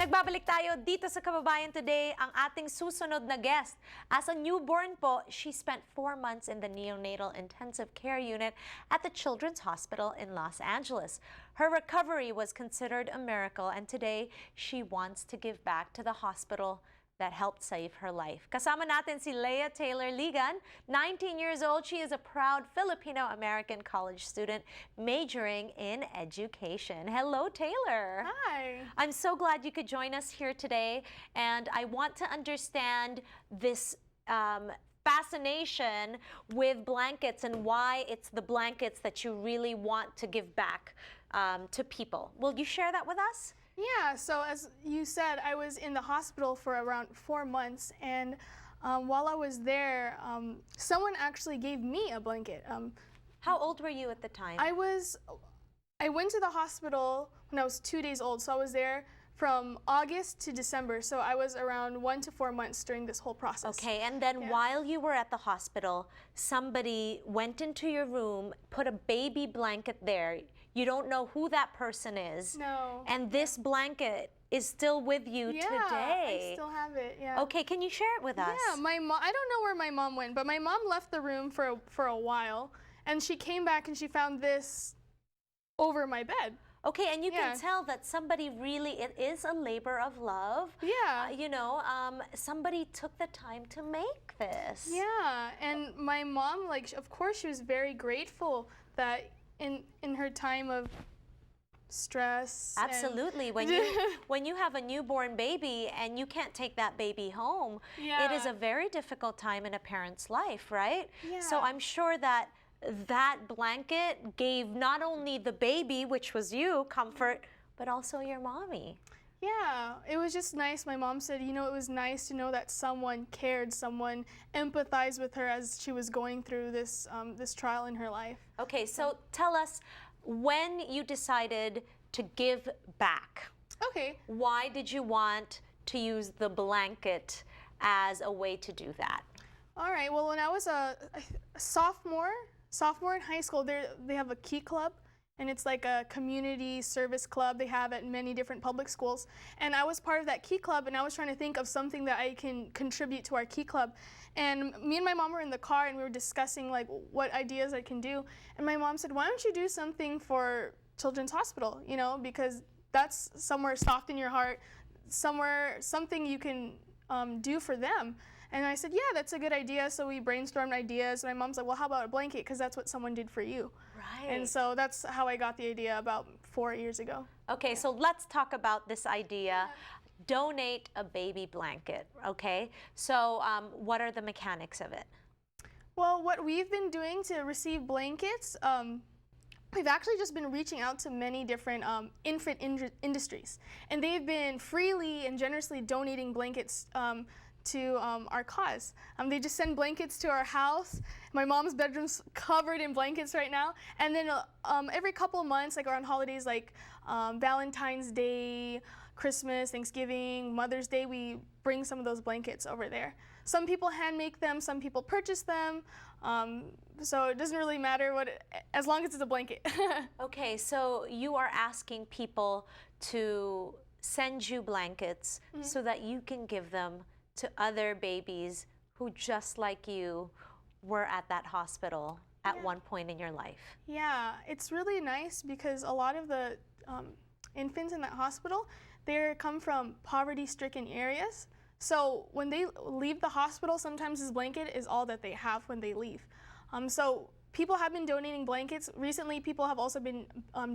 Nagbabalik tayo dito sa Kababayan Today, ang ating susunod na guest. As a newborn po, she spent 4 months in the neonatal intensive care unit at the Children's Hospital in Los Angeles. Her recovery was considered a miracle, and today she wants to give back to the hospital that helped save her life. Kasama natin si Taylor Ligan, 19 years old. She is a proud Filipino-American college student majoring in education. Hello, Taylor. Hi. I'm so glad you could join us here today, and I want to understand this fascination with blankets and why it's the blankets that you really want to give back to people. Will you share that with us? Yeah, so as you said, I was in the hospital for around 4 months, and while I was there, someone actually gave me a blanket. How old were you at the time? I went to the hospital when I was 2 days old, so I was there from August to December, so I was around 1 to 4 months during this whole process. Okay, and then while you were at the hospital, somebody went into your room, put a baby blanket there. You don't know who that person is. No. And this blanket is still with you today. I still have it, yeah. Okay, can you share it with us? Yeah, my mom, I don't know where my mom went, but my mom left the room for a while, and she came back and she found this over my bed. Okay, and you can tell that somebody really, it is a labor of love. Yeah. You know, somebody took the time to make this. Yeah, and my mom, like, of course, she was very grateful that in her time of stress. Absolutely. When you have a newborn baby and you can't take that baby home, it is a very difficult time in a parent's life, right? Yeah. So I'm sure that that blanket gave not only the baby, which was you, comfort, but also your mommy. Yeah, it was just nice. My mom said, you know, it was nice to know that someone cared, someone empathized with her as she was going through this this trial in her life. Okay, so tell us when you decided to give back. Okay. Why did you want to use the blanket as a way to do that? All right. Well, when I was a sophomore in high school, they have a Key Club. And it's like a community service club they have at many different public schools. And I was part of that Key Club, and I was trying to think of something that I can contribute to our Key Club. And me and my mom were in the car, and we were discussing like what ideas I can do. And my mom said, why don't you do something for Children's Hospital, you know, because that's somewhere soft in your heart, something you can do for them. And I said, yeah, that's a good idea. So we brainstormed ideas. And my mom's like, well, how about a blanket? Because that's what someone did for you. Right. And so that's how I got the idea about 4 years ago. Okay, so let's talk about this idea. Donate a baby blanket, okay? So what are the mechanics of it? Well, what we've been doing to receive blankets, we've actually just been reaching out to many different infant industries. And they've been freely and generously donating blankets to our cause. They just send blankets to our house. My mom's bedroom's covered in blankets right now. And then every couple of months, like around holidays like Valentine's Day, Christmas, Thanksgiving, Mother's Day, we bring some of those blankets over there. Some people hand make them, some people purchase them. So it doesn't really matter as long as it's a blanket. Okay, so you are asking people to send you blankets so that you can give them to other babies who, just like you, were at that hospital at one point in your life. Yeah, it's really nice because a lot of the infants in that hospital, they come from poverty-stricken areas. So when they leave the hospital, sometimes this blanket is all that they have when they leave. So people have been donating blankets. Recently, people have also been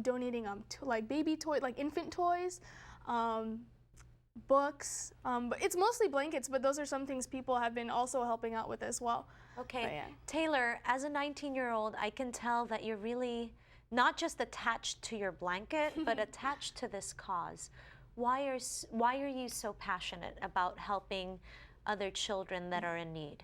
donating like baby toys, like infant toys, books, but it's mostly blankets, but those are some things people have been also helping out with as well. Okay, Taylor, as a 19-year-old, I can tell that you're really not just attached to your blanket, but attached to this cause. Why are you so passionate about helping other children that are in need?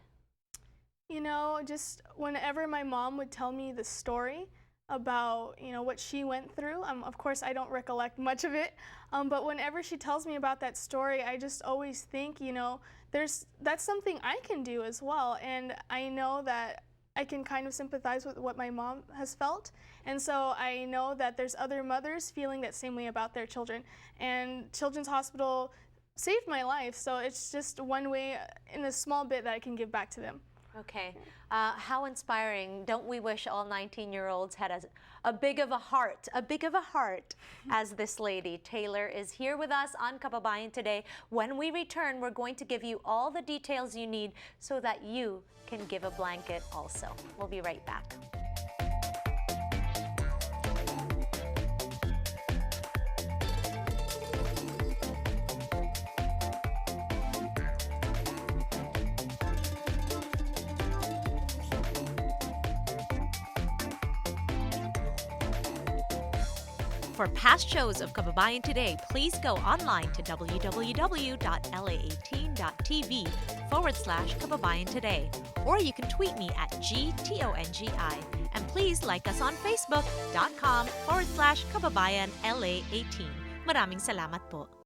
You know, just whenever my mom would tell me the story about, you know, what she went through. Of course, I don't recollect much of it, but whenever she tells me about that story, I just always think, you know, that's something I can do as well, and I know that I can kind of sympathize with what my mom has felt. And so I know that there's other mothers feeling that same way about their children. And Children's Hospital saved my life, so it's just one way in a small bit that I can give back to them. Okay. How inspiring. Don't we wish all 19-year-olds had a big of a heart as this lady. Taylor is here with us on Kababayan Today. When we return, we're going to give you all the details you need so that you can give a blanket also. We'll be right back. For past shows of Kababayan Today, please go online to www.la18.tv/Kababayan Today. Or you can tweet me at GTONGI. And please like us on Facebook.com/KababayanLA18. Maraming salamat po.